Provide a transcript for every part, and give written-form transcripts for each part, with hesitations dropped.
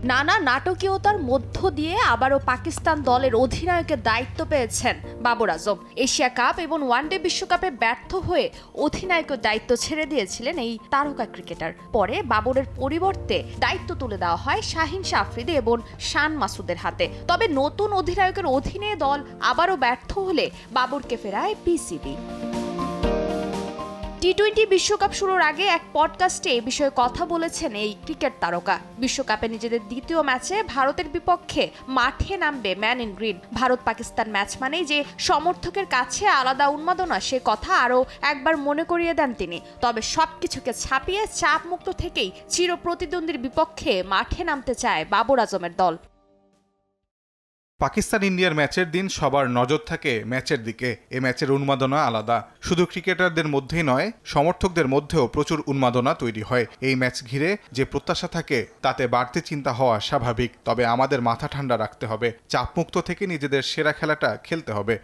নানা নাটকীয়তার মধ্য দিয়ে আবারও পাকিস্তান দলের অধিনায়কের দায়িত্ব পেয়েছেন বাবর আজম। এশিয়া কাপ এবং ওয়ানডে বিশ্বকাপে ব্যর্থ হয়ে অধিনায়কের দায়িত্ব ছেড়ে দিয়েছিলেন এই তারকা ক্রিকেটার। পরে বাবরের পরিবর্তে দায়িত্ব তুলে দেওয়া হয় শাহিন শাহ আফ্রিদি এবং শান মাসুদের হাতে। তবে নতুন অধিনায়কের অধীনে দল আবারও ব্যর্থ হলে বাবরকে ফেরায় পিসিবি। টি-20 বিশ্বকাপ শুরুর আগে এক পডকাস্টে এ বিষয়ে কথা বলেছেন এই ক্রিকেট তারকা। বিশ্বকাপে নিজেদের দ্বিতীয় ম্যাচে ভারতের বিপক্ষে মাঠে নামবে man in green. Bharat Pakistan match মানেই যে সমর্থকের কাছে আলাদা উন্মাদনা, সে কথা আরও একবার মনে করিয়ে দেন তিনি। তবে সবকিছুকে ছাপিয়ে চাপমুক্ত থেকেই চিরপ্রতিদ্বন্দ্বীর বিপক্ষে মাঠে নামতে চায় বাবর আজমের দল। পাকিস্তান ইন্ডিয়ার ম্যাচের দিন সবার নজর থাকে ম্যাচের দিকে। এ ম্যাচের উন্মাদনা আলাদা। শুধু ক্রিকেটারদের মধ্যেই নয়, সমর্থকদের মধ্যেও প্রচুর উন্মাদনা তৈরি হয়। এই ম্যাচ ঘিরে যে প্রত্যাশা থাকে তাতে বাড়তি চিন্তা হওয়া স্বাভাবিক। তবে আমাদের মাথা ঠান্ডা রাখতে হবে, চাপমুক্ত থেকে নিজেদের সেরা খেলাটা খেলতে হবে।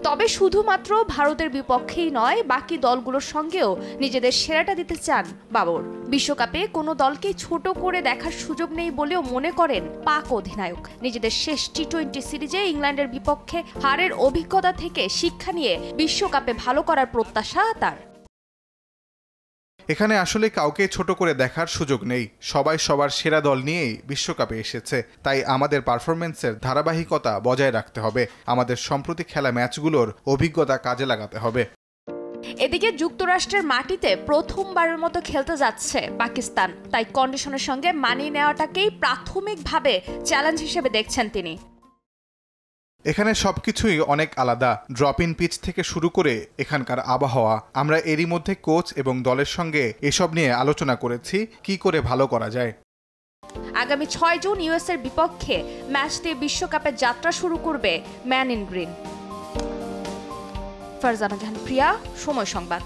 তবে শুধুমাত্র ভারতের বিপক্ষেই নয়, বাকি দলগুলোর সঙ্গেও নিজেদের সেরাটা দিতে চান বাবর। বিশ্বকাপে কোনো দলকেই ছোট করে দেখার সুযোগ নেই বলেও মনে করেন পাক অধিনায়ক। নিজেদের শেষ টি-20 সিরিজে ইংল্যান্ডের বিপক্ষে হারের অভিজ্ঞতা থেকে শিক্ষা নিয়ে বিশ্বকাপে ভালো করার প্রত্যাশা তার। এখানে আসলে কাউকে ছোট করে দেখার সুযোগ নেই। সবাই সবার সেরা দল নিয়েই বিশ্বকাপে এসেছে। তাই আমাদের পারফরমেন্সের ধারাবাহিকতা বজায় রাখতে হবে। আমাদের সম্প্রতি খেলা ম্যাচগুলোর অভিজ্ঞতা কাজে লাগাতে হবে। এদিকে যুক্তরাষ্ট্রের মাটিতে প্রথমবারের মতো খেলতে যাচ্ছে পাকিস্তান। তাই কন্ডিশনের সঙ্গে মানিয়ে নেওয়াটাকেই প্রাথমিকভাবে চ্যালেঞ্জ হিসেবে দেখছেন তিনি। এখানে সবকিছুই অনেক আলাদা। ড্রপ ইন পিচ থেকে শুরু করে এখানকার আবহাওয়া। আমরা এরই মধ্যে কোচ এবং দলের সঙ্গে এসব নিয়ে আলোচনা করেছি, কি করে ভালো করা যায়। আগামী 6 জুন ইউএসের বিপক্ষে ম্যাচ দিয়ে বিশ্বকাপের যাত্রা শুরু করবে ম্যান ইন গ্রিন। ফারজানা জাহান প্রিয়া, সময় সংবাদ।